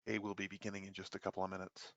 A will be beginning in just a couple of minutes.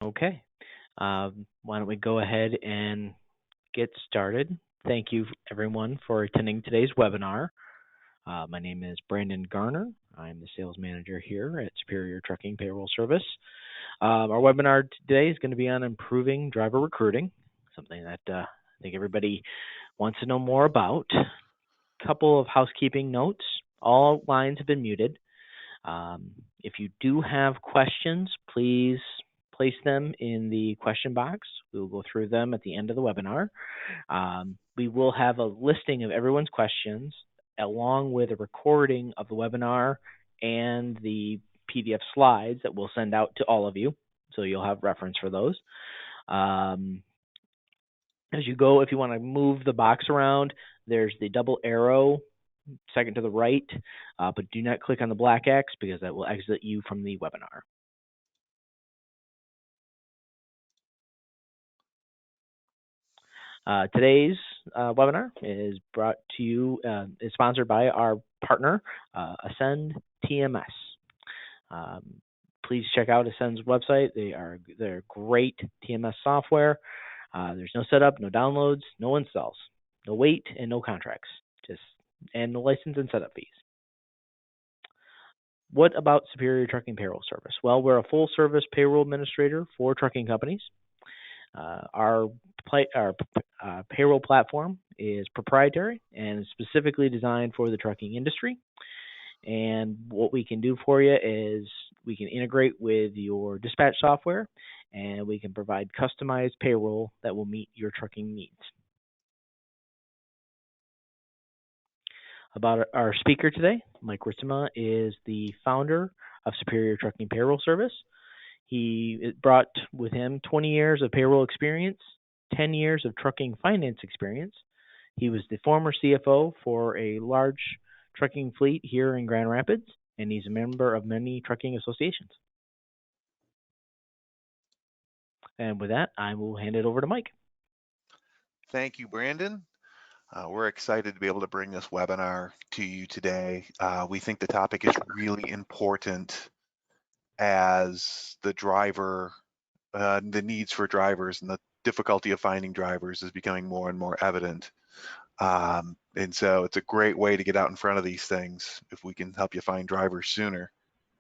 Okay. Why don't we go ahead and get started? Thank you, everyone, for attending today's webinar. My name is Brandon Garner. I'm the sales manager here at Superior Trucking Payroll Service. Our webinar today is going to be on improving driver recruiting, something that I think everybody wants to know more about. Couple of housekeeping notes. All lines have been muted. If you do have questions, please place them in the question box. We will go through them at the end of the webinar. We will have a listing of everyone's questions along with a recording of the webinar and the PDF slides that we'll send out to all of you, so you'll have reference for those. As you go, if you want to move the box around, there's the double arrow second to the right, but do not click on the black X because that will exit you from the webinar. Today's webinar is brought to you, is sponsored by our partner, Ascend TMS. Please check out Ascend's website. They're great TMS software. There's no setup, no downloads, no installs, no wait, and no contracts. And no license and setup fees. What about Superior Trucking Payroll Service? Well, we're a full-service payroll administrator for trucking companies. Our payroll platform is proprietary and specifically designed for the trucking industry. And what we can do for you is we can integrate with your dispatch software, and we can provide customized payroll that will meet your trucking needs. About our speaker today, Mike Ritzema is the founder of Superior Trucking Payroll Service. He brought with him 20 years of payroll experience, 10 years of trucking finance experience. He was the former CFO for a large trucking fleet here in Grand Rapids, and he's a member of many trucking associations. And with that, I will hand it over to Mike. Thank you, Brandon. We're excited to be able to bring this webinar to you today. We think the topic is really important as the needs for drivers and the difficulty of finding drivers is becoming more and more evident. And so it's a great way to get out in front of these things. If we can help you find drivers sooner,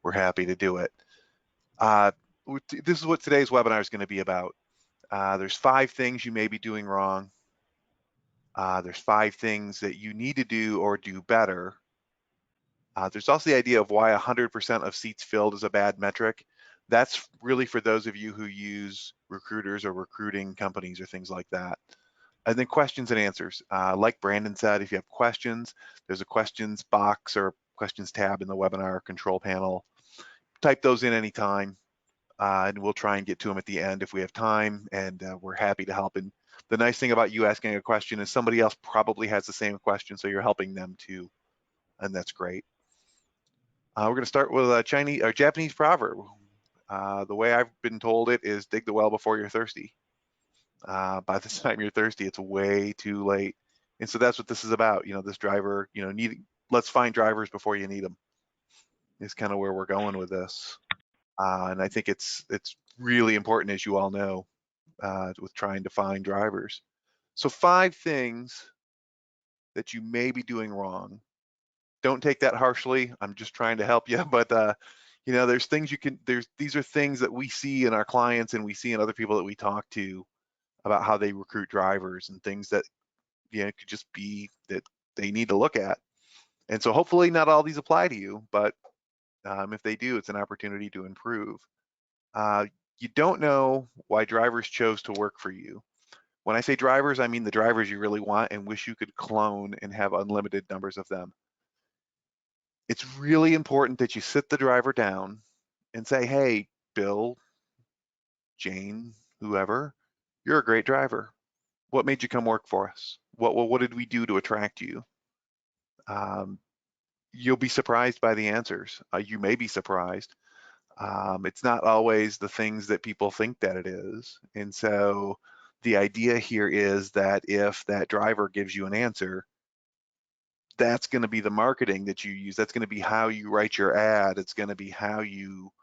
we're happy to do it. This is what today's webinar is going to be about. There's 5 things you may be doing wrong. There's 5 things that you need to do or do better. There's also the idea of why 100% of seats filled is a bad metric. That's really for those of you who use recruiters or recruiting companies or things like that. And then questions and answers. Like Brandon said, if you have questions, there's a questions box or questions tab in the webinar control panel. Type those in anytime, and we'll try and get to them at the end if we have time, and we're happy to help. And the nice thing about you asking a question is somebody else probably has the same question, so you're helping them too, and that's great. We're going to start with a Japanese proverb. The way I've been told it is dig the well before you're thirsty. By the time you're thirsty, it's way too late. And so that's what this is about. This driver, let's find drivers before you need them is kind of where we're going with this. And I think it's really important, as you all know, with trying to find drivers. So 5 things that you may be doing wrong. Don't take that harshly. I'm just trying to help you, but there's things these are things that we see in our clients and we see in other people that we talk to about how they recruit drivers and things that it could just be that they need to look at. And so hopefully not all these apply to you, but if they do, it's an opportunity to improve. You don't know why drivers chose to work for you. When I say drivers, I mean the drivers you really want and wish you could clone and have unlimited numbers of them. It's really important that you sit the driver down and say, hey, Bill, Jane, whoever, you're a great driver. What made you come work for us? What did we do to attract you? Um, you'll be surprised by the answers. You may be surprised. It's not always the things that people think that it is. And so the idea here is that if that driver gives you an answer, that's going to be the marketing that you use. That's going to be how you write your ad. It's going to be how you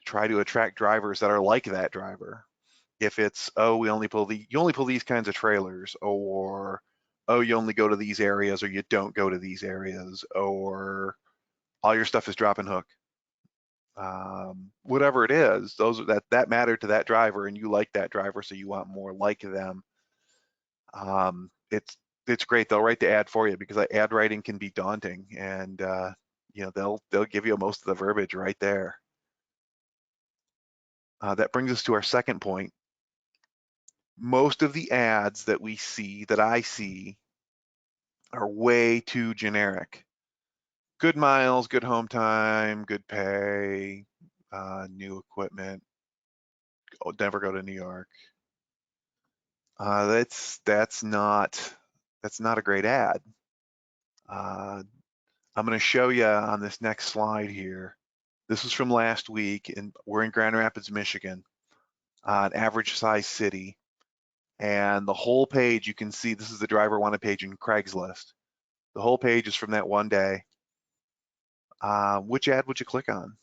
try to attract drivers that are like that driver. If it's, oh, you only pull these kinds of trailers, or oh, you only go to these areas, or you don't go to these areas, or all your stuff is drop and hook. Whatever it is, that matter to that driver, and you like that driver, so you want more like them. It's great. They'll write the ad for you, because ad writing can be daunting, and they'll give you most of the verbiage right there. That brings us to our second point. Most of the ads that we see, that I see, are way too generic. Good miles, good home time, good pay, new equipment, never go to New York. That's not a great ad. I'm going to show you on this next slide here. This was from last week, and we're in Grand Rapids, Michigan, an average size city. And the whole page, you can see, this is the driver wanted page in Craigslist. The whole page is from that one day. Which ad would you click on?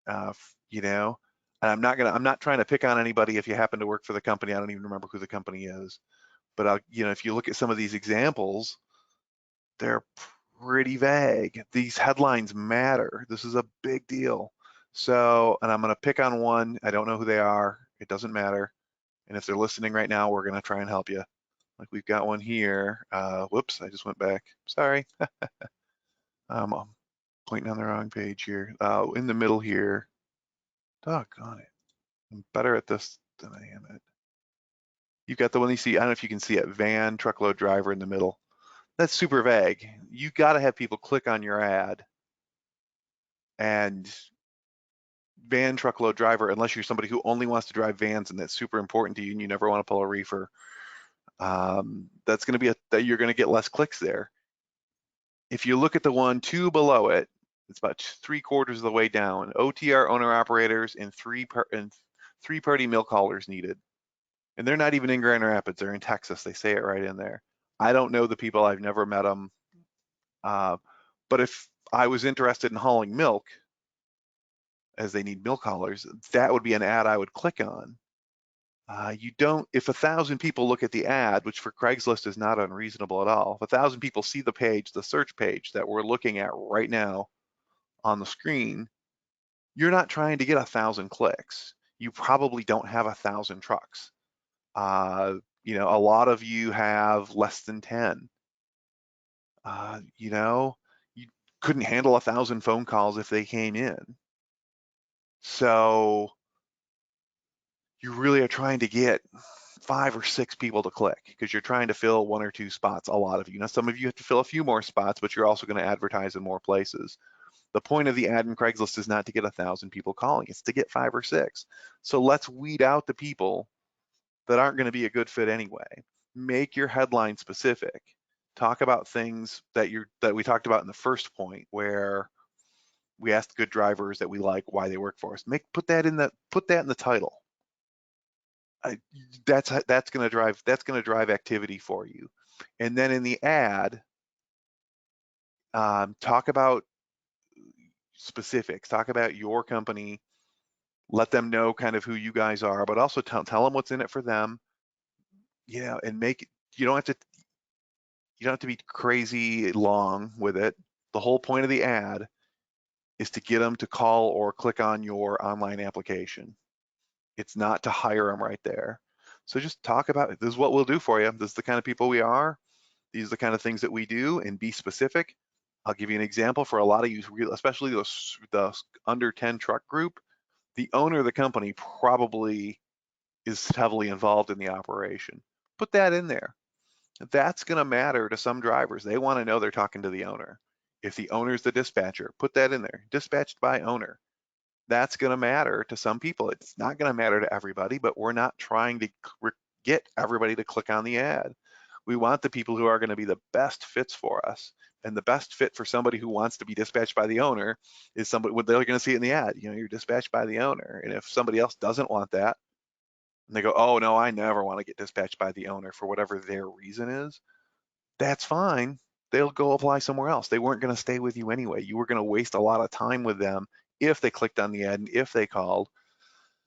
And I'm not trying to pick on anybody if you happen to work for the company. I don't even remember who the company is. But if you look at some of these examples, they're pretty vague. These headlines matter. This is a big deal. So, and I'm going to pick on one. I don't know who they are. It doesn't matter. And if they're listening right now, we're going to try and help you. Like, we've got one here. Whoops, I just went back. Sorry. I'm pointing on the wrong page here. In the middle here. Doggone it. I'm better at this than I am at. You've got the one you see. I don't know if you can see it. Van, truckload driver in the middle. That's super vague. You got to have people click on your ad. And van, truckload driver, unless you're somebody who only wants to drive vans and that's super important to you and you never want to pull a reefer, that's going to be that you're going to get less clicks there. If you look at the one two below it, it's about 3/4 of the way down. OTR, owner operators, and three-party milk haulers needed. And they're not even in Grand Rapids. They're in Texas. They say it right in there. I don't know the people. I've never met them. But if I was interested in hauling milk, as they need milk haulers, that would be an ad I would click on. If 1,000 people look at the ad, which for Craigslist is not unreasonable at all, if 1,000 people see the page, the search page that we're looking at right now on the screen, you're not trying to get 1,000 clicks. You probably don't have 1,000 trucks. A lot of you have less than 10. You couldn't handle 1,000 phone calls if they came in. So you really are trying to get 5 or 6 people to click, because you're trying to fill 1 or 2 spots. A lot of you. Now, some of you have to fill a few more spots, but you're also going to advertise in more places. The point of the ad in Craigslist is not to get 1,000 people calling. It's to get 5 or 6. So let's weed out the people that aren't going to be a good fit anyway. Make your headline specific. Talk about things that we talked about in the first point, where we asked good drivers that we like why they work for us. Put that in the title. That's going to drive activity for you. And then in the ad, talk about specifics. Talk about your company. Let them know kind of who you guys are, but also tell them what's in it for them. And you don't have to be crazy long with it. The whole point of the ad is to get them to call or click on your online application. It's not to hire them right there. So just talk about it. This is what we'll do for you. This is the kind of people we are. These are the kind of things that we do, and be specific. I'll give you an example. For a lot of you, especially the under 10 truck group, the owner of the company probably is heavily involved in the operation. Put that in there. That's going to matter to some drivers. They want to know they're talking to the owner. If the owner is the dispatcher, put that in there. Dispatched by owner. That's going to matter to some people. It's not going to matter to everybody, but we're not trying to get everybody to click on the ad. We want the people who are going to be the best fits for us. And the best fit for somebody who wants to be dispatched by the owner is somebody, what they're going to see it in the ad. You know, you're dispatched by the owner. And if somebody else doesn't want that, and they go, oh no, I never want to get dispatched by the owner for whatever their reason is, that's fine. They'll go apply somewhere else. They weren't going to stay with you anyway. You were going to waste a lot of time with them if they clicked on the ad and if they called.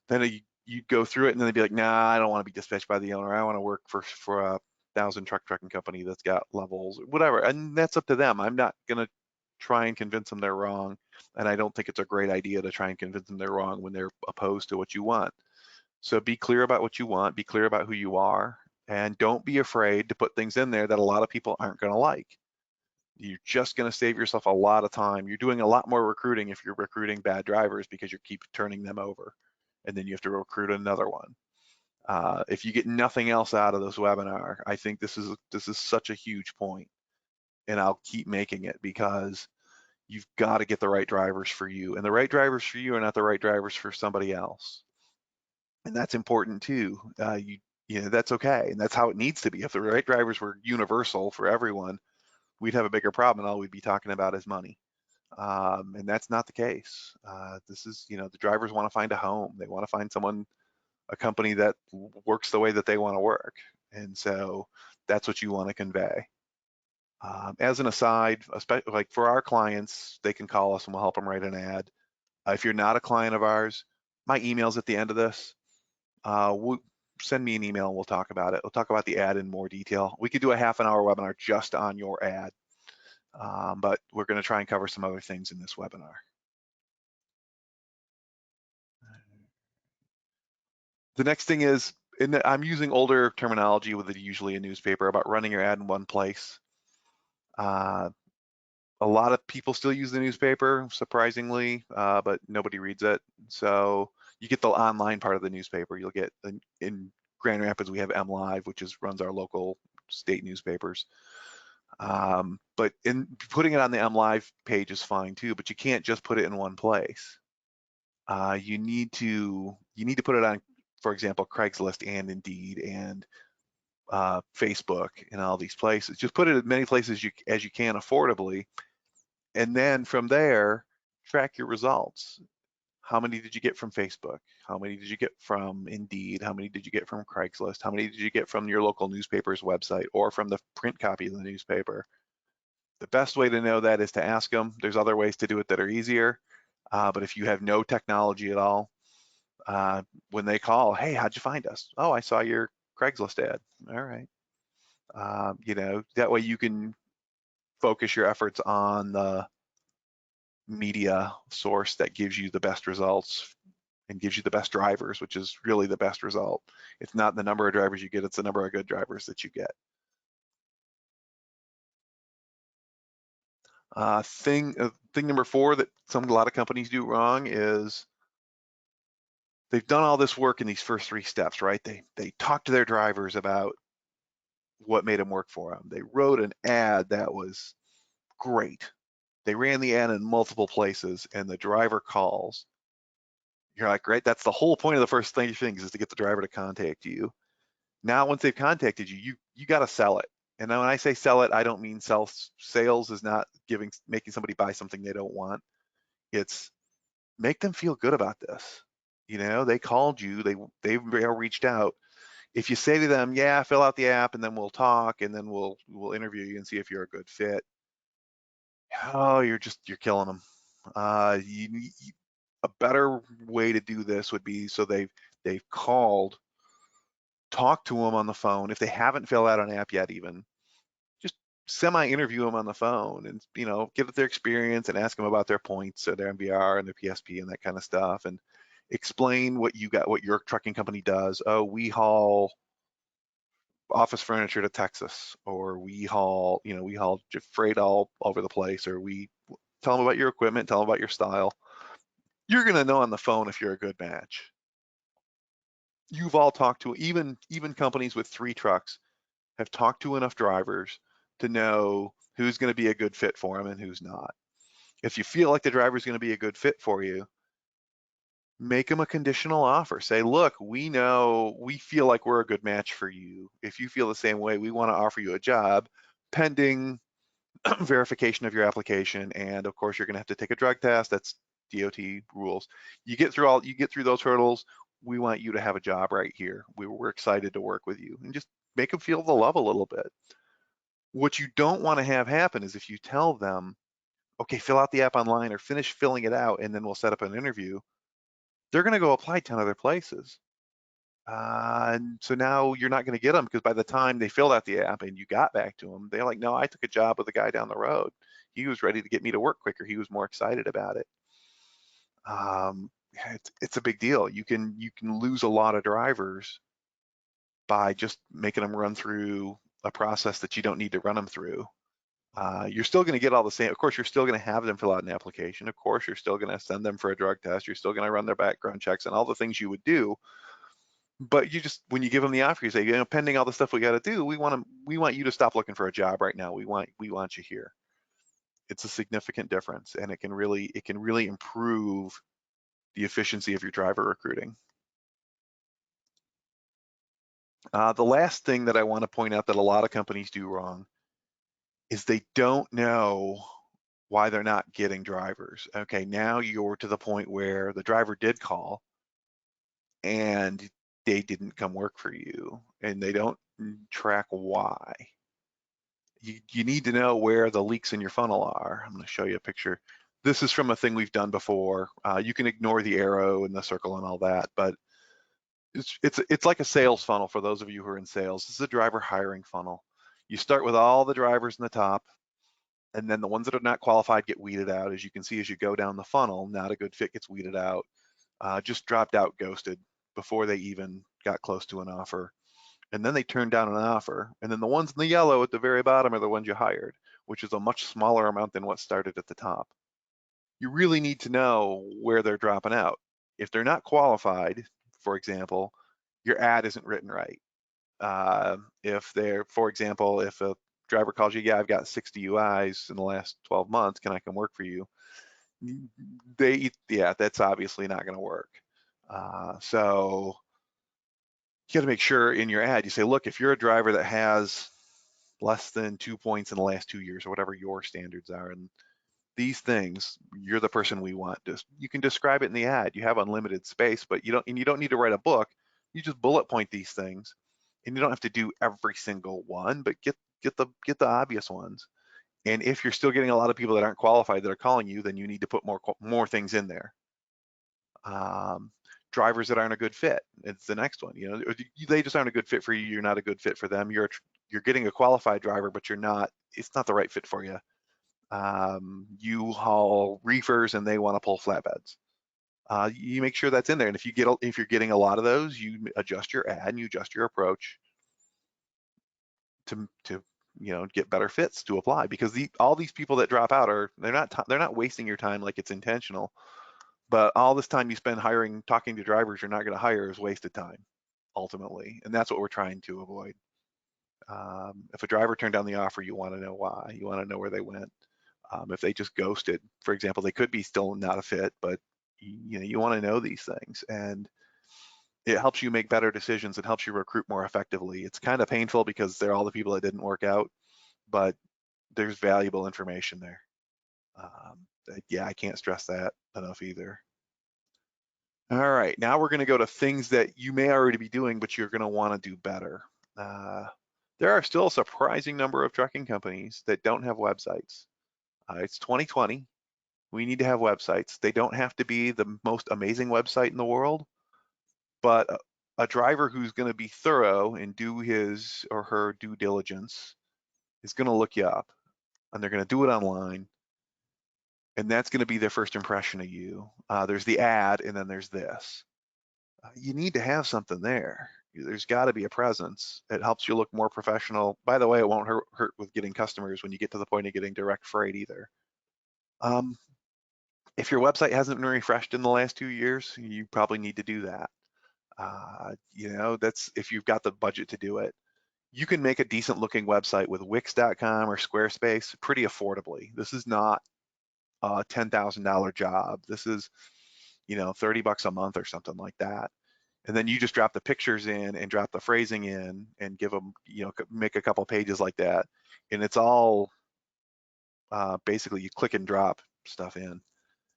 Then you'd go through it and then they'd be like, nah, I don't want to be dispatched by the owner. I want to work for a 1,000 trucking company that's got levels, whatever. And that's up to them. I'm not going to try and convince them they're wrong. And I don't think it's a great idea to try and convince them they're wrong when they're opposed to what you want. So be clear about what you want, be clear about who you are, and don't be afraid to put things in there that a lot of people aren't going to like. You're just going to save yourself a lot of time. You're doing a lot more recruiting if you're recruiting bad drivers because you keep turning them over, and then you have to recruit another one. If you get nothing else out of this webinar, I think this is such a huge point, and I'll keep making it because you've got to get the right drivers for you, and the right drivers for you are not the right drivers for somebody else, and that's important too. You know, that's okay, and that's how it needs to be. If the right drivers were universal for everyone, we'd have a bigger problem, and all we'd be talking about is money. And that's not the case. This is, you know, the drivers want to find a home. They want to find someone, a company that works the way that they want to work. And so that's what you want to convey. As an aside, like for our clients, they can call us and we'll help them write an ad. If you're not a client of ours, my email's at the end of this. Send me an email and we'll talk about it. We'll talk about the ad in more detail. We could do a half-an-hour webinar just on your ad, but we're going to try and cover some other things in this webinar. The next thing is, I'm using older terminology with usually a newspaper about running your ad in one place. A lot of people still use the newspaper, surprisingly, but nobody reads it. So you get the online part of the newspaper. You'll get in Grand Rapids, we have MLive, which runs our local state newspapers. But in putting it on the MLive page is fine too, but you can't just put it in one place. You need to put it on, for example, Craigslist and Indeed and Facebook and all these places. Just put it as many places as you can affordably, and then from there, track your results. How many did you get from Facebook? How many did you get from Indeed? How many did you get from Craigslist? How many did you get from your local newspaper's website or from the print copy of the newspaper? The best way to know that is to ask them. There's other ways to do it that are easier, but if you have no technology at all, when they call, hey, how'd you find us? Oh, I saw your Craigslist ad. All right. You know, that way you can focus your efforts on the media source that gives you the best results and gives you the best drivers, which is really the best result. It's not the number of drivers you get, it's the number of good drivers that you get. Thing number 4 that a lot of companies do wrong is they've done all this work in these first 3 steps, right? They talk to their drivers about what made them work for them. They wrote an ad that was great. They ran the ad in multiple places and the driver calls. You're like, great, that's the whole point of the first things is to get the driver to contact you. Now, once they've contacted you, you got to sell it. And now when I say sell it, I don't mean sell. Sales is not making somebody buy something they don't want. It's make them feel good about this. You know, they called you, they reached out. If you say to them, yeah, fill out the app and then we'll talk and then we'll interview you and see if you're a good fit. Oh, you're killing them. A better way to do this would be so they've called, talk to them on the phone. If they haven't filled out an app yet, even just semi-interview them on the phone and, you know, get their experience and ask them about their points or their MVR and their PSP and that kind of stuff, and explain what your trucking company does. Oh, we haul office furniture to Texas, or we haul freight all over the place, or we tell them about your equipment, tell them about your style. You're going to know on the phone if you're a good match. You've all talked to, even companies with 3 trucks have talked to enough drivers to know who's going to be a good fit for them and who's not. If you feel like the driver is going to be a good fit for you, Make them a conditional offer. Say, look, we feel like we're a good match for you. If you feel the same way, we want to offer you a job pending verification of your application. And of course, you're going to have to take a drug test. That's DOT rules. You get through those hurdles. We want you to have a job right here. We're excited to work with you, and just make them feel the love a little bit. What you don't want to have happen is if you tell them, okay, fill out the app online or finish filling it out, and then we'll set up an interview, they're going to go apply 10 other places. And so now you're not going to get them because by the time they filled out the app and you got back to them, they're like, no, I took a job with a guy down the road. He was ready to get me to work quicker. He was more excited about it. It's a big deal. You can lose a lot of drivers by just making them run through a process that you don't need to run them through. You're still going to get all the same. Of course, you're still going to have them fill out an application. Of course, you're still going to send them for a drug test. You're still going to run their background checks and all the things you would do. But when you give them the offer, you say, pending all the stuff we got to do, we want you to stop looking for a job right now. We want you here. It's a significant difference, and it can really improve the efficiency of your driver recruiting. The last thing that I want to point out that a lot of companies do wrong is they don't know why they're not getting drivers. Okay, now you're to the point where the driver did call and they didn't come work for you, and they don't track why. You need to know where the leaks in your funnel are. I'm going to show you a picture. This is from a thing we've done before. You can ignore the arrow and the circle and all that, but it's like a sales funnel for those of you who are in sales. This is a driver hiring funnel. You start with all the drivers in the top, and then the ones that are not qualified get weeded out. As you can see, as you go down the funnel, not a good fit gets weeded out. Just dropped out, ghosted before they even got close to an offer. And then they turn down an offer. And then the ones in the yellow at the very bottom are the ones you hired, which is a much smaller amount than what started at the top. You really need to know where they're dropping out. If they're not qualified, for example, your ad isn't written right. If they're, for example, if a driver calls you, yeah, I've got 60 UIs in the last 12 months, can I come work for you? Yeah, that's obviously not going to work. So you got to make sure in your ad you say, look, if you're a driver that has less than 2 points in the last 2 years or whatever your standards are, and these things, you're the person we want. Just you can describe it in the ad. You have unlimited space, but you don't need to write a book. You just bullet point these things, and you don't have to do every single one, but get the obvious ones. And if you're still getting a lot of people that aren't qualified that are calling you, then you need to put more things in there. Drivers that aren't a good fit, it's the next one. They just aren't a good fit for you. You're not a good fit for them. You're getting a qualified driver, but it's not the right fit for you. You haul reefers and they want to pull flatbeds. You make sure that's in there. And if you're getting a lot of those, you adjust your ad and you adjust your approach to get better fits to apply, because all these people that drop out they're not wasting your time like it's intentional, but all this time you spend talking to drivers you're not going to hire is wasted time ultimately, and that's what we're trying to avoid. If a driver turned down the offer, you want to know why. You want to know where they went. If they just ghosted, for example, they could be still not a fit, but you want to know these things, and it helps you make better decisions. It helps you recruit more effectively. It's kind of painful because they're all the people that didn't work out, but there's valuable information there. Yeah, I can't stress that enough either. All right, now we're going to go to things that you may already be doing, but you're going to want to do better. There are still a surprising number of trucking companies that don't have websites. It's 2020. We need to have websites. They don't have to be the most amazing website in the world, but a driver who's going to be thorough and do his or her due diligence is going to look you up, and they're going to do it online, and that's going to be their first impression of you. There's the ad, and then there's this. You need to have something there. There's got to be a presence. It helps you look more professional. By the way, it won't hurt with getting customers when you get to the point of getting direct freight either. If your website hasn't been refreshed in the last 2 years, you probably need to do that. That's if you've got the budget to do it. You can make a decent looking website with Wix.com or Squarespace pretty affordably. This is not a $10,000 job. This is $30 a month or something like that. And then you just drop the pictures in and drop the phrasing in and give them, make a couple pages like that. And it's all basically you click and drop stuff in.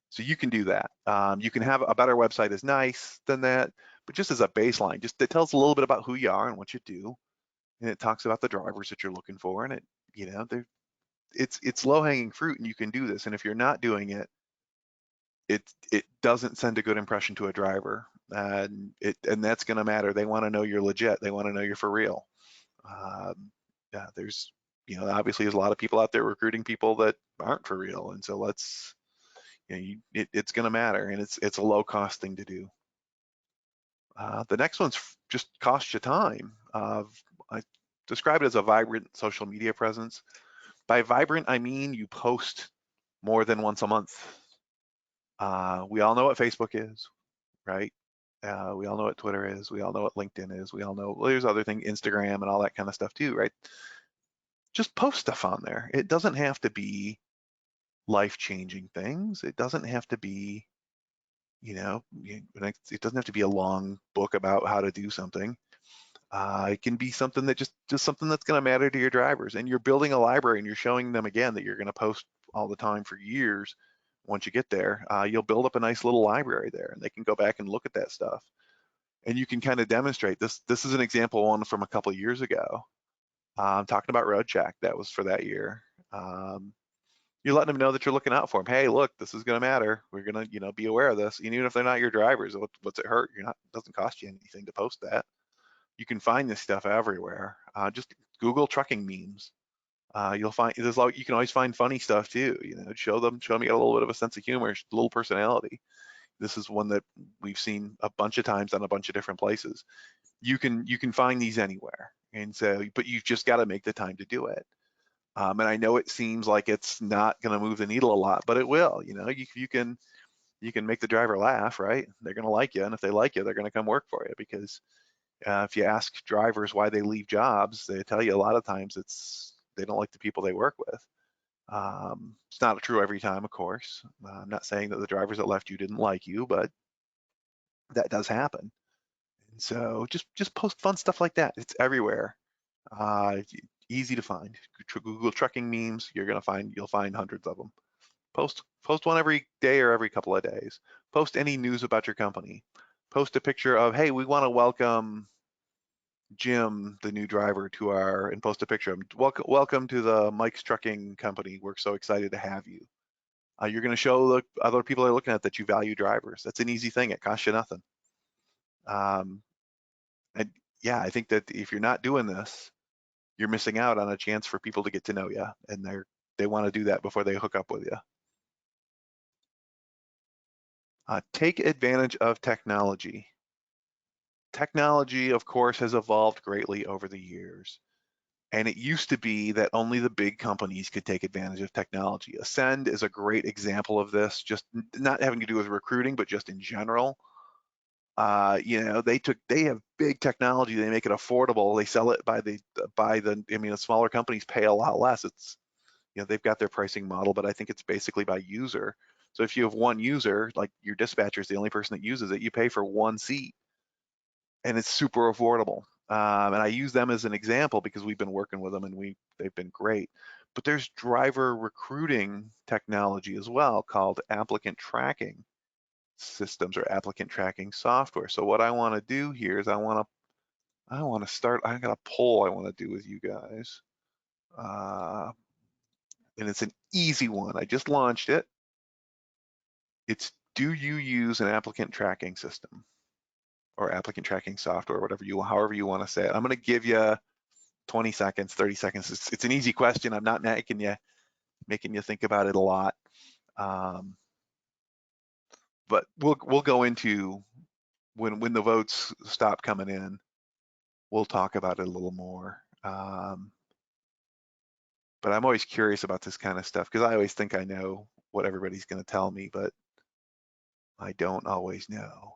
So you can do that. You can have a better website is nice than that, but just as a baseline, just it tells a little bit about who you are and what you do, and it talks about the drivers that you're looking for, and it's low hanging fruit, and you can do this. And if you're not doing it, it doesn't send a good impression to a driver, and that's going to matter. They want to know you're legit. They want to know you're for real. Yeah, there's obviously there's a lot of people out there recruiting people that aren't for real, and so it's going to matter, and it's a low cost thing to do. The next one's just cost you time. I describe it as a vibrant social media presence. By vibrant, I mean you post more than once a month. We all know what Facebook is, right? We all know what Twitter is. We all know what LinkedIn is. We all know, well, there's other things, Instagram and all that kind of stuff too, right? Just post stuff on there. It doesn't have to be life-changing things. It doesn't have to be, it doesn't have to be a long book about how to do something. It can be something that just something that's going to matter to your drivers, and you're building a library and you're showing them again that you're going to post all the time for years. Once you get there, you'll build up a nice little library there, and they can go back and look at that stuff, and you can kind of demonstrate this. This is an example one from a couple of years ago. Talking about road check, that was for that year. You're letting them know that you're looking out for them. Hey, look, this is going to matter. We're going to, be aware of this. And even if they're not your drivers, what's it hurt? It doesn't cost you anything to post that. You can find this stuff everywhere. Just Google trucking memes. You'll find you can always find funny stuff too. Show them you got a little bit of a sense of humor, a little personality. This is one that we've seen a bunch of times on a bunch of different places. You can find these anywhere, and so but you've just got to make the time to do it. And I know it seems like it's not going to move the needle a lot, but it will. You can make the driver laugh, right? They're going to like you, and if they like you, they're going to come work for you because if you ask drivers why they leave jobs, they tell you a lot of times they don't like the people they work with. It's not true every time, of course. I'm not saying that the drivers that left you didn't like you, but that does happen. And so just post fun stuff like that. It's everywhere. Uh, Easy to find. Google trucking memes. You'll find hundreds of them. Post one every day or every couple of days. Post any news about your company. Post a picture of, hey, we want to welcome Jim, the new driver, and post a picture of him. Welcome to the Mike's Trucking Company. We're so excited to have you. You're going to show the other people that are looking at that you value drivers. That's an easy thing. It costs you nothing. Um, and yeah, I think that if you're not doing this, you're missing out on a chance for people to get to know you, and they want to do that before they hook up with you. Take advantage of technology. Technology, of course, has evolved greatly over the years. And it used to be that only the big companies could take advantage of technology. Ascend is a great example of this, just not having to do with recruiting, but just in general. They have big technology. They make it affordable. They sell it the smaller companies pay a lot less. They've got their pricing model, but I think it's basically by user. So if you have one user, like your dispatcher is the only person that uses it, you pay for one seat, and it's super affordable. And I use them as an example because we've been working with them and they've been great. But there's driver recruiting technology as well called applicant tracking systems or applicant tracking software. So what I want to do here is I got a poll I want to do with you guys. And it's an easy one. I just launched it. It's, do you use an applicant tracking system or applicant tracking software, however you want to say it? I'm going to give you 20 seconds, 30 seconds. It's an easy question. I'm not making you think about it a lot. But we'll go into when the votes stop coming in, we'll talk about it a little more. But I'm always curious about this kind of stuff because I always think I know what everybody's going to tell me, but I don't always know.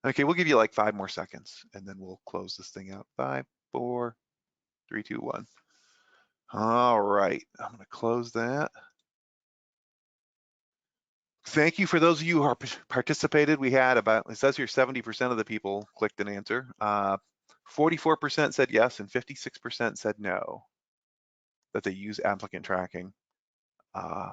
Okay, we'll give you like 5 more seconds and then we'll close this thing out. 5, 4, 3, 2, 1. All right, I'm going to close that. thank you for those of you who participated. We had about, it says here 70% of the people clicked an answer. 44% said yes and 56% said no, that they use applicant tracking. Uh,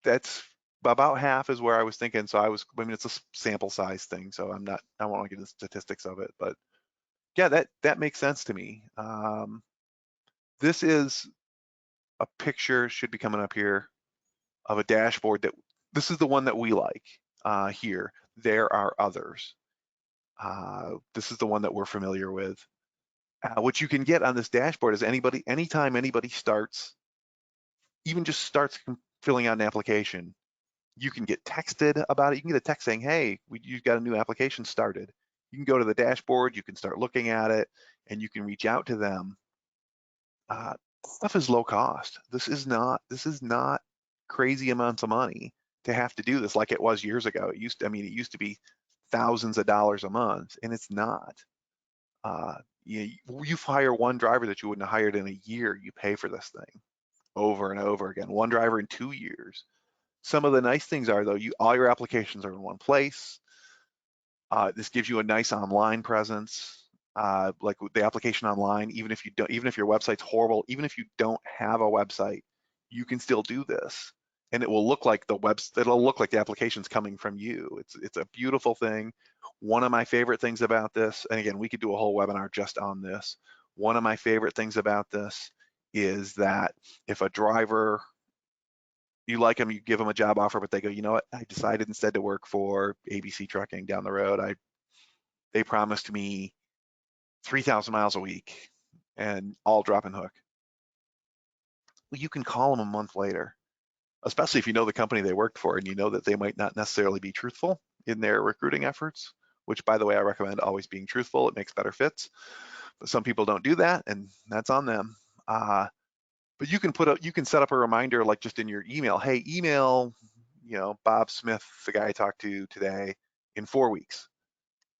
that's about half is where I was thinking. So I mean, it's a sample size thing, so I won't get into statistics of it, but yeah, that makes sense to me. This is a picture, should be coming up here, of a dashboard that, this is the one that we like here. There are others. This is the one that we're familiar with. What you can get on this dashboard is anytime anybody starts, even just starts filling out an application, you can get texted about it. You can get a text saying, hey, you've got a new application started. You can go to the dashboard, you can start looking at it, and you can reach out to them. Stuff is low cost. This is not crazy amounts of money to have to do this like it was years ago. It used to be thousands of dollars a month, and it's not. You hire one driver that you wouldn't have hired in a year, you pay for this thing over and over again. One driver in 2 years. Some of the nice things are, though, all your applications are in one place. This gives you a nice online presence. Like the application online, even if your website's horrible, even if you don't have a website, you can still do this, and it will look like it'll look like the application's coming from you. It's a beautiful thing. One of my favorite things about this, and again, we could do a whole webinar just on this. One of my favorite things about this is that if a driver, you like them, you give them a job offer, but they go, you know what, I decided instead to work for ABC Trucking down the road. They promised me 3,000 miles a week and all drop and hook. Well, you can call them a month later, especially if you know the company they worked for and you know that they might not necessarily be truthful in their recruiting efforts, which, by the way, I recommend always being truthful. It makes better fits. But some people don't do that, and that's on them. But you can set up a reminder, like just in your email. Hey, email, Bob Smith, the guy I talked to today, in 4 weeks.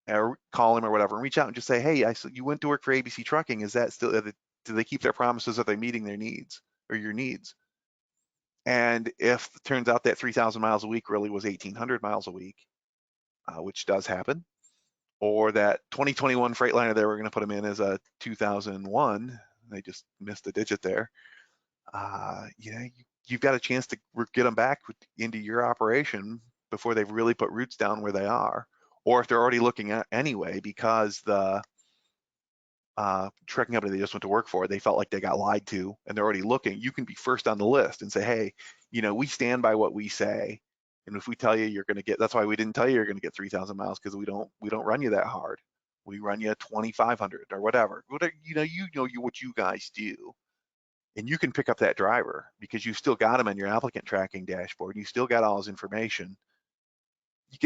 Or call him or whatever, and reach out and just say, hey, you went to work for ABC Trucking. Is that still? Do they keep their promises? Are they meeting their needs or your needs? And if it turns out that 3,000 miles a week really was 1,800 miles a week, which does happen, or that 2021 Freightliner they were going to put them in as a 2001, they just missed a digit there. You've got a chance to get them back into your operation before they've really put roots down where they are, or if they're already looking at anyway because the trucking company they just went to work for, they felt like they got lied to and they're already looking. You can be first on the list and say, hey, we stand by what we say, and if we tell you you're going to get, that's why we didn't tell you you're going to get 3,000 miles, because we don't run you that hard. We run you 2,500 or whatever. What you guys do. And you can pick up that driver because you've still got him in your applicant tracking dashboard. You still got all his information. You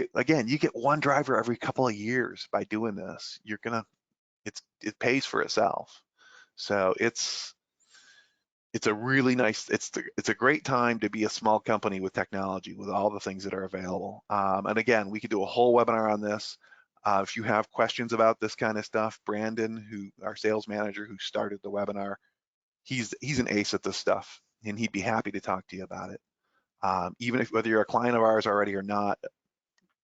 get one driver every couple of years by doing this. It pays for itself. So it's a really nice, it's a great time to be a small company with technology, with all the things that are available. And again, we could do a whole webinar on this. If you have questions about this kind of stuff, Brandon, our sales manager who started the webinar, he's an ace at this stuff, and he'd be happy to talk to you about it. Even whether you're a client of ours already or not,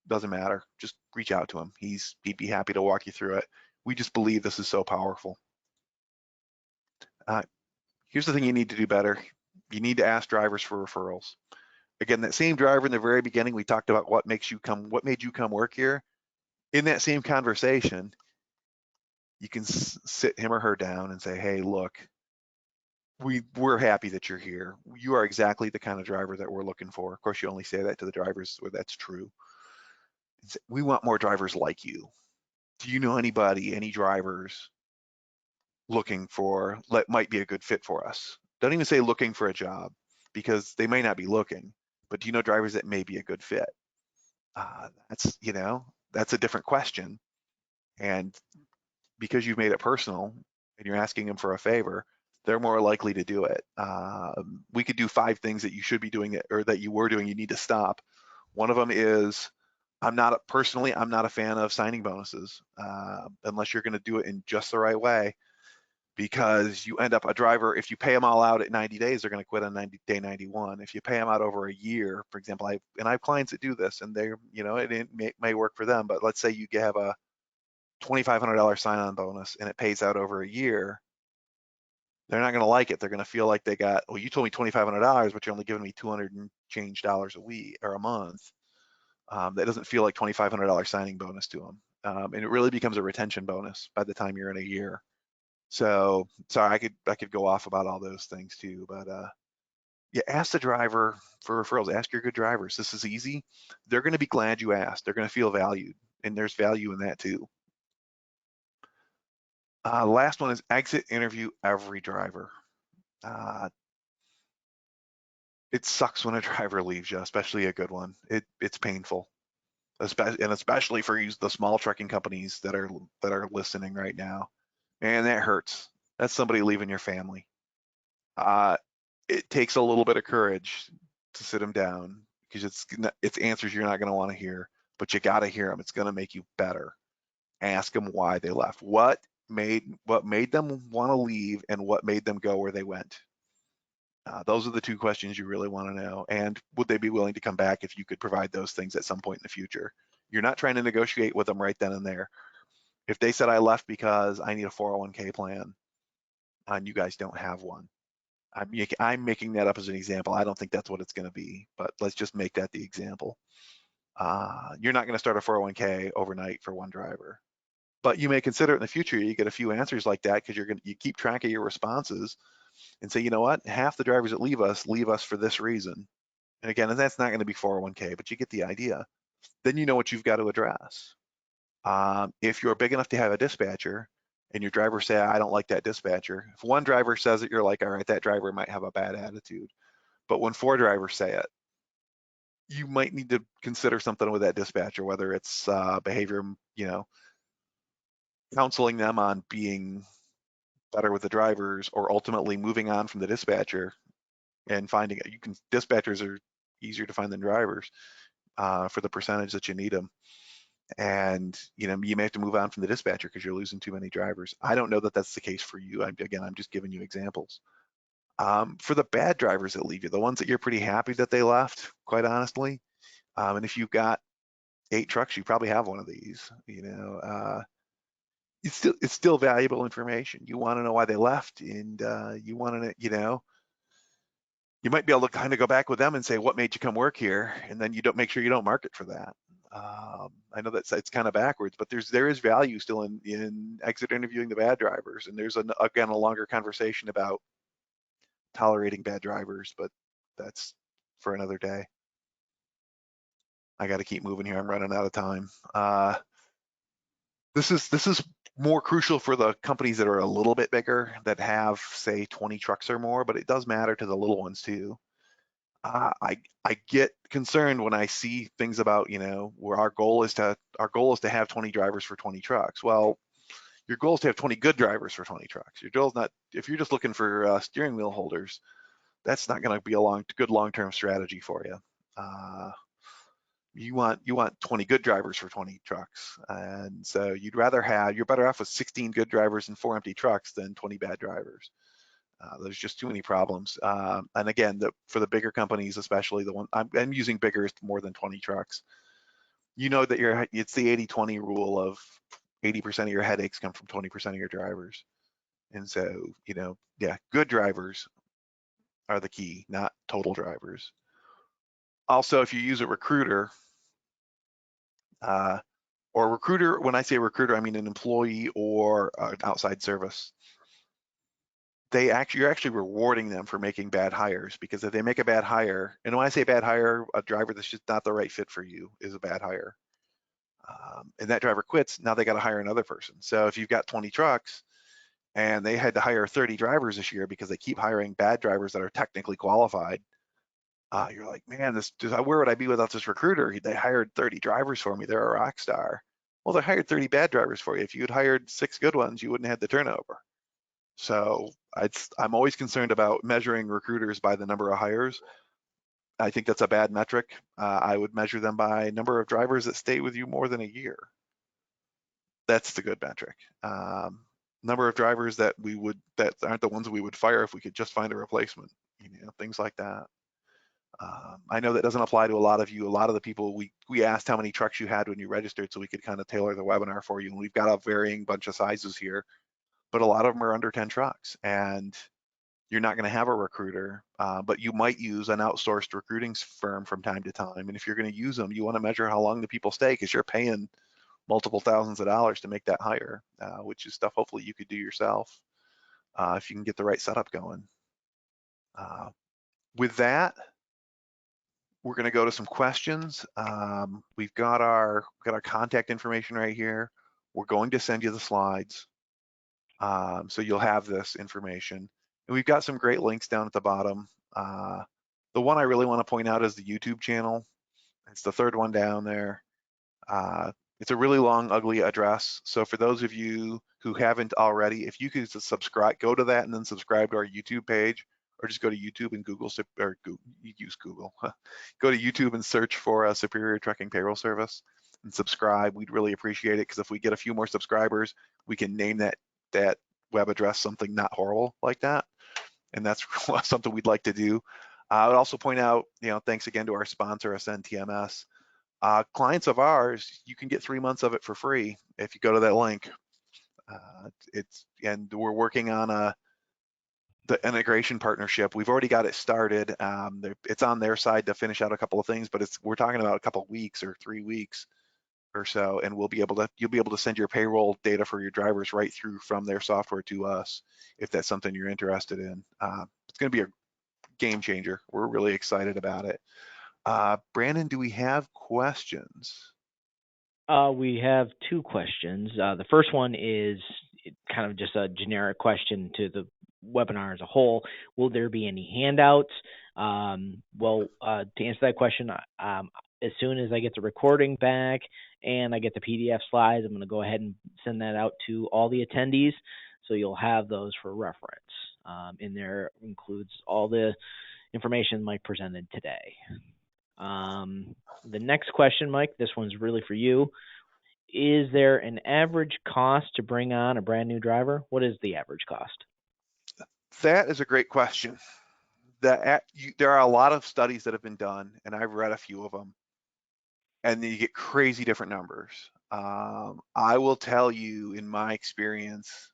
doesn't matter. Just reach out to him. He'd be happy to walk you through it. We just believe this is so powerful. Here's the thing you need to do better. You need to ask drivers for referrals. Again, that same driver in the very beginning, we talked about what made you come work here. In that same conversation, you can sit him or her down and say, hey, look, we're happy that you're here. You are exactly the kind of driver that we're looking for. Of course, you only say that to the drivers where that's true. We want more drivers like you. Do you know any drivers looking for, might be a good fit for us? Don't even say looking for a job, because they may not be looking, but do you know drivers that may be a good fit? That's a different question. And because you've made it personal and you're asking them for a favor, they're more likely to do it. We could do 5 things that you should be doing or that you were doing, you need to stop. One of them is, I'm not a fan of signing bonuses unless you're going to do it in just the right way. because you end up a driver, if you pay them all out at 90 days, they're going to quit on day 91. If you pay them out over a year, for example, I have clients that do this, and they're, it may work for them, but let's say you have a $2,500 sign-on bonus and it pays out over a year. They're not going to like it. They're going to feel like they got, well, you told me $2,500, but you're only giving me 200 and change dollars a week or a month. That doesn't feel like $2,500 signing bonus to them. And it really becomes a retention bonus by the time you're in a year. So sorry, I could go off about all those things too, but yeah, ask the driver for referrals. Ask your good drivers. This is easy. They're going to be glad you asked. They're going to feel valued, and there's value in that too. Last one is exit interview every driver. It sucks when a driver leaves you, especially a good one. It's painful, especially for the small trucking companies that are listening right now. Man, that hurts. That's somebody leaving your family. It takes a little bit of courage to sit them down because it's answers you're not going to want to hear, but you got to hear them. It's going to make you better. Ask them why they left. What made them want to leave, and what made them go where they went? Those are the two questions you really want to know. And would they be willing to come back if you could provide those things at some point in the future? You're not trying to negotiate with them right then and there. If they said I left because I need a 401k plan and you guys don't have one, I'm making that up as an example. I don't think that's what it's going to be, but let's just make that the example. You're not going to start a 401k overnight for one driver, but you may consider it in the future. You get a few answers like that because you keep track of your responses and say, you know what, half the drivers that leave us for this reason. And again, that's not going to be 401k, but you get the idea. Then you know what you've got to address. If you're big enough to have a dispatcher and your driver say, I don't like that dispatcher. If one driver says it, you're like, all right, that driver might have a bad attitude. But when 4 drivers say it, you might need to consider something with that dispatcher, whether it's behavior, counseling them on being better with the drivers, or ultimately moving on from the dispatcher and finding it. Dispatchers are easier to find than drivers for the percentage that you need them. And you may have to move on from the dispatcher because you're losing too many drivers. I don't know that that's the case for you. I'm just giving you examples. For the bad drivers that leave you, the ones that you're pretty happy that they left, quite honestly, and if you've got 8 trucks, you probably have one of these. It's still valuable information. You want to know why they left, and you want to, you might be able to kind of go back with them and say, what made you come work here? And then you don't make sure you don't market for that. I know that it's kind of backwards, but there is value still in exit interviewing the bad drivers. And there's again a longer conversation about tolerating bad drivers, but that's for another day. I got to keep moving here. I'm running out of time. This is more crucial for the companies that are a little bit bigger, that have, say, 20 trucks or more, but it does matter to the little ones too. I get concerned when I see things about, where our goal is to have 20 drivers for 20 trucks. Well, your goal is to have 20 good drivers for 20 trucks. Your goal is not, if you're just looking for steering wheel holders, that's not going to be a good long-term strategy for you. You want 20 good drivers for 20 trucks, and so you're better off with 16 good drivers and 4 empty trucks than 20 bad drivers. There's just too many problems. And again, for the bigger companies, especially the one I'm using bigger is more than 20 trucks. That it's the 80-20 rule of 80% of your headaches come from 20% of your drivers. And so, yeah, good drivers are the key, not total drivers. Also, if you use a recruiter, or a recruiter, when I say recruiter, I mean an employee or an outside service. You're actually rewarding them for making bad hires, because if they make a bad hire, and when I say bad hire, a driver that's just not the right fit for you is a bad hire. And that driver quits, now they got to hire another person. So if you've got 20 trucks and they had to hire 30 drivers this year because they keep hiring bad drivers that are technically qualified, you're like, man, where would I be without this recruiter? They hired 30 drivers for me. They're a rock star. Well, they hired 30 bad drivers for you. If you had hired 6 good ones, you wouldn't have had the turnover. So I'm always concerned about measuring recruiters by the number of hires. I think that's a bad metric. I would measure them by number of drivers that stay with you more than a year. That's the good metric. number of drivers that aren't the ones we would fire if we could just find a replacement, things like that. I know that doesn't apply to a lot of you. A lot of the people, we asked how many trucks you had when you registered so we could kind of tailor the webinar for you. And we've got a varying bunch of sizes here, but a lot of them are under 10 trucks. And you're not going to have a recruiter, but you might use an outsourced recruiting firm from time to time. And if you're going to use them, you want to measure how long the people stay, because you're paying multiple thousands of dollars to make that hire, which is stuff hopefully you could do yourself if you can get the right setup going. With that, we're going to go to some questions. We've got our contact information right here. We're going to send you the slides, so you'll have this information. And we've got some great links down at the bottom. The one I really want to point out is the YouTube channel. It's the third one down there. It's a really long, ugly address. So for those of you who haven't already, if you could subscribe, go to that and then subscribe to our YouTube page, or just go to YouTube and Google, or use Google. Go to YouTube and search for a Superior Trucking Payroll Service and subscribe. We'd really appreciate it, because if we get a few more subscribers, we can name that web address something not horrible like that. And that's something we'd like to do. I would also point out, thanks again to our sponsor, Ascend TMS. Clients of ours, you can get 3 months of it for free if you go to that link. And we're working on the integration partnership. We've already got it started. It's on their side to finish out a couple of things, but we're talking about a couple of weeks or 3 weeks or so, and you'll be able to send your payroll data for your drivers right through from their software to us, if that's something you're interested in. It's going to be a game changer. We're really excited about it. Brandon, do we have questions? We have 2 questions. The first one is kind of just a generic question to the webinar as a whole. Will there be any handouts? To answer that question, as soon as I get the recording back and I get the PDF slides, I'm going to go ahead and send that out to all the attendees, so you'll have those for reference. In there includes all the information Mike presented today. The next question, Mike, this one's really for you. Is there an average cost to bring on a brand new driver? What is the average cost? That is a great question. There are a lot of studies that have been done, and I've read a few of them, and you get crazy different numbers. I will tell you, in my experience,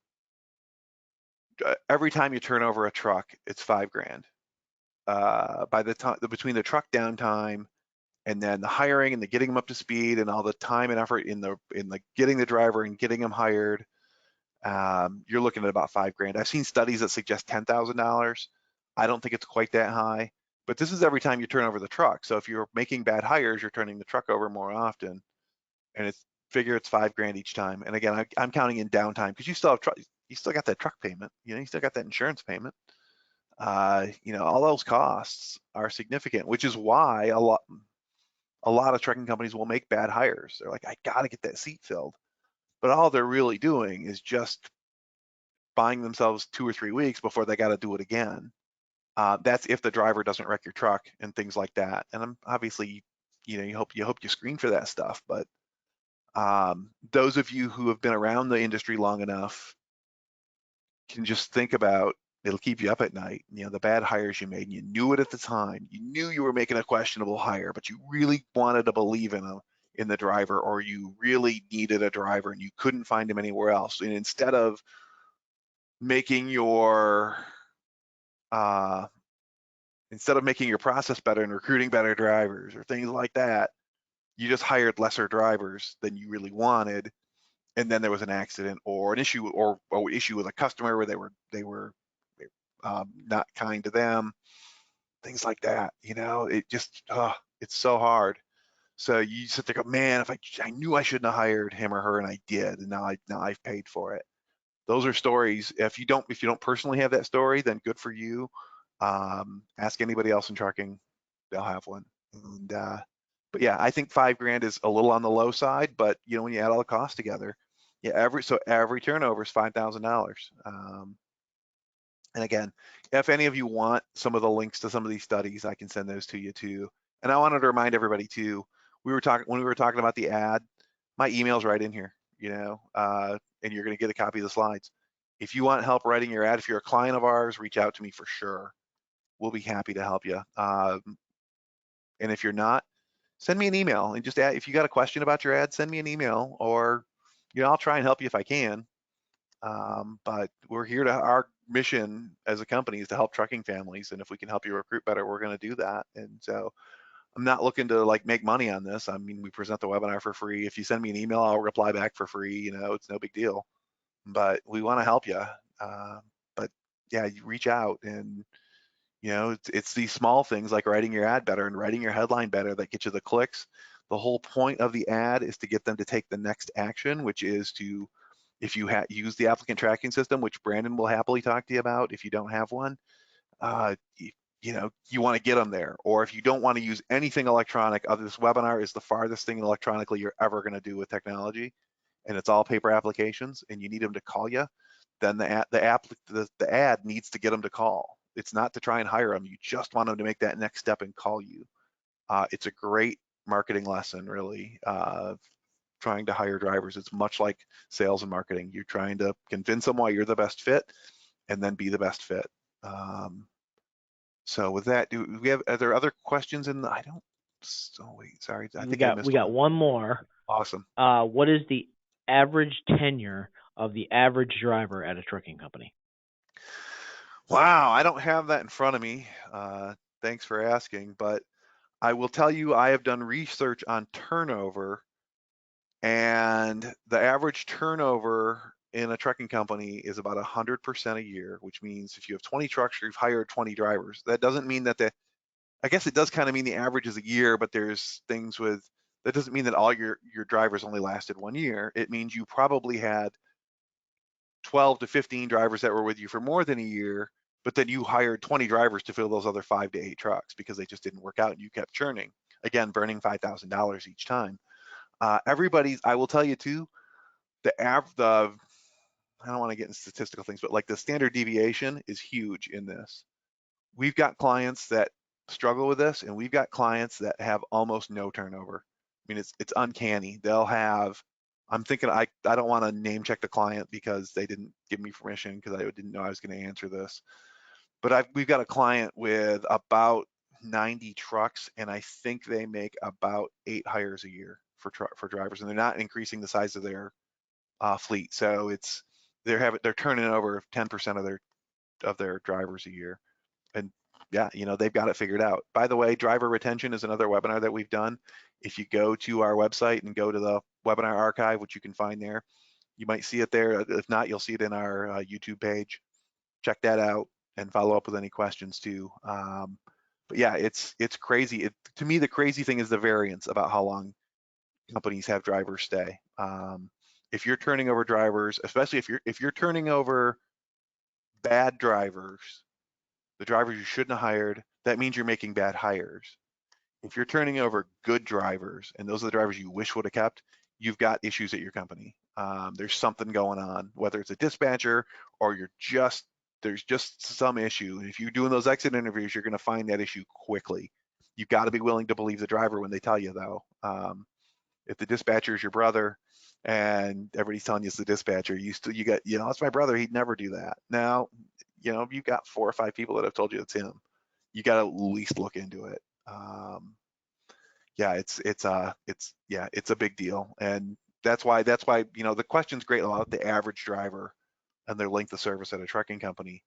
every time you turn over a truck, it's $5,000. By the time between the truck downtime and then the hiring and the getting them up to speed and all the time and effort in the getting the driver and getting them hired, you're looking at about $5,000. I've seen studies that suggest $10,000. I don't think it's quite that high, but this is every time you turn over the truck. So if you're making bad hires, you're turning the truck over more often, and figure it's $5,000 each time. And again, I'm counting in downtime, because you still got that truck payment, you still got that insurance payment. All those costs are significant, which is why a lot of trucking companies will make bad hires. They're like, I got to get that seat filled. But all they're really doing is just buying themselves 2 or 3 weeks before they got to do it again. That's if the driver doesn't wreck your truck and things like that. And obviously, you hope you screen for that stuff. But those of you who have been around the industry long enough can just think about, it'll keep you up at night. The bad hires you made, and you knew it at the time. You knew you were making a questionable hire, but you really wanted to believe in the driver, or you really needed a driver and you couldn't find him anywhere else. And instead of making your process better and recruiting better drivers or things like that, you just hired lesser drivers than you really wanted, and then there was an accident or an issue or issue with a customer where they were not kind to them, things like that. It just it's so hard. So you sit there, go, man, if I knew I shouldn't have hired him or her, and I did, and now I've paid for it. Those are stories. If you don't personally have that story, then good for you. Ask anybody else in trucking, they'll have one. And but yeah, I think $5,000 is a little on the low side, but when you add all the costs together, yeah, every turnover is $5,000. And again, if any of you want some of the links to some of these studies, I can send those to you too. And I wanted to remind everybody too, when we were talking about the ad, my email's right in here, and you're going to get a copy of the slides. If you want help writing your ad, if you're a client of ours, reach out to me for sure. We'll be happy to help you. And if you're not, send me an email and just add, if you got a question about your ad, send me an email, or I'll try and help you if I can. But we're here to, our mission as a company is to help trucking families, and if we can help you recruit better, we're going to do that. And so I'm not looking to like make money on this. I mean, we present the webinar for free. If you send me an email, I'll reply back for free. It's no big deal. But we want to help you. But yeah, you reach out, and it's these small things like writing your ad better and writing your headline better that get you the clicks. The whole point of the ad is to get them to take the next action, which is to, if you use the applicant tracking system, which Brandon will happily talk to you about if you don't have one, uh, you want to get them there. Or if you don't want to use anything electronic, this webinar is the farthest thing electronically you're ever going to do with technology, and it's all paper applications, and you need them to call you, then the ad needs to get them to call. It's not to try and hire them. You just want them to make that next step and call you. It's a great marketing lesson, really. Trying to hire drivers, it's much like sales and marketing. You're trying to convince them why you're the best fit, and then be the best fit. So with that, are there other questions in the, I don't, oh wait, sorry, I think I missed We got one. one more. Awesome. What is the average tenure of the average driver at a trucking company? Wow, I don't have that in front of me. Thanks for asking, but I will tell you, I have done research on turnover, and the average turnover in a trucking company is about 100% a year, which means if you have 20 trucks, you've hired 20 drivers. That doesn't mean that I guess it does kind of mean the average is a year, but there's things with, that doesn't mean that all your drivers only lasted 1 year. It means you probably had 12 to 15 drivers that were with you for more than a year, but then you hired 20 drivers to fill those other 5 to 8 trucks because they just didn't work out, and you kept churning, again, burning $5,000 each time. I will tell you too, the I don't want to get into statistical things, but like the standard deviation is huge in this. We've got clients that struggle with this, and we've got clients that have almost no turnover. I mean, it's uncanny. They'll have, I'm thinking, I don't want to name check the client because they didn't give me permission, because I didn't know I was going to answer this. But we've got a client with about 90 trucks, and I think they make about 8 hires a year for drivers, and they're not increasing the size of their fleet. So they're turning over 10% of their drivers a year. And yeah, they've got it figured out. By the way, driver retention is another webinar that we've done. If you go to our website and go to the webinar archive, which you can find there, you might see it there. If not, you'll see it in our YouTube page. Check that out and follow up with any questions too. But yeah, it's crazy. To me, the crazy thing is the variance about how long companies have drivers stay. If you're turning over drivers, especially if you're turning over bad drivers, the drivers you shouldn't have hired, that means you're making bad hires. If you're turning over good drivers, and those are the drivers you wish would have kept, you've got issues at your company. There's something going on, whether it's a dispatcher or there's just some issue. If you're doing those exit interviews, you're going to find that issue quickly. You've got to be willing to believe the driver when they tell you, though. If the dispatcher is your brother and everybody's telling you it's the dispatcher, you got, it's my brother, he'd never do that. Now, you've got 4 or 5 people that have told you it's him. You got to at least look into it. Yeah, it's a big deal, and that's why the question's great about the average driver and their length of service at a trucking company.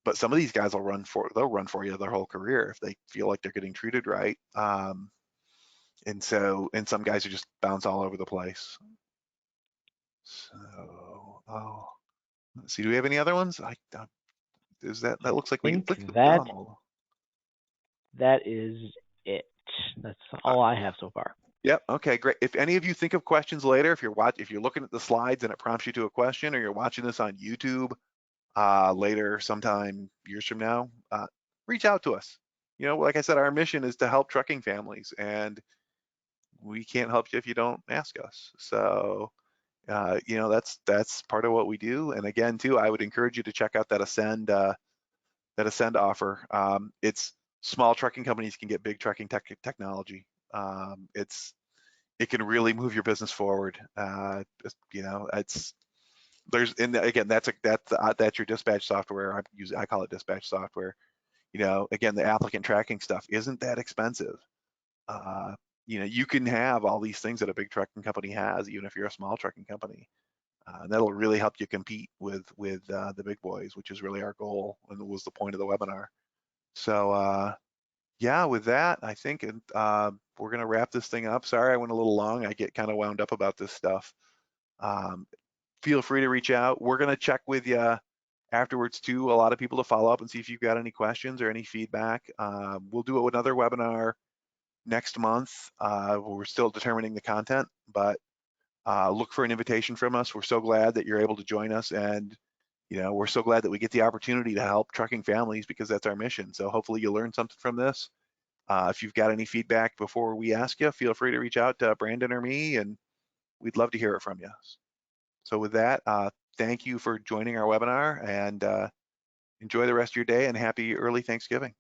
But some of these guys they'll run for you their whole career if they feel like they're getting treated right. And some guys are just bounce all over the place. So, let's see, do we have any other ones? That looks like we think clicked through that them all. that is it. That's all I have so far. Yep. Okay, great. If any of you think of questions later, if you're looking at the slides and it prompts you to a question, or you're watching this on YouTube later sometime years from now, reach out to us. Like I said, our mission is to help trucking families, and we can't help you if you don't ask us. So, that's part of what we do. And again, too, I would encourage you to check out that Ascend offer. It's small trucking companies can get big trucking technology. It can really move your business forward. It's and again, that's your dispatch software. I call it dispatch software. Again, the applicant tracking stuff isn't that expensive. Uh, you can have all these things that a big trucking company has, even if you're a small trucking company. And that'll really help you compete with the big boys, which is really our goal and was the point of the webinar. So yeah, with that, I think we're going to wrap this thing up. Sorry, I went a little long. I get kind of wound up about this stuff. Um, Feel free to reach out. We're going to check with you afterwards too. A lot of people to follow up and see if you've got any questions or any feedback. We'll do another webinar next month. We're still determining the content, but look for an invitation from us. We're so glad that you're able to join us, and we're so glad that we get the opportunity to help trucking families because that's our mission. So hopefully you learned something from this. If you've got any feedback before we ask you, feel free to reach out to Brandon or me, and we'd love to hear it from you. So with that, thank you for joining our webinar, and enjoy the rest of your day, and happy early Thanksgiving.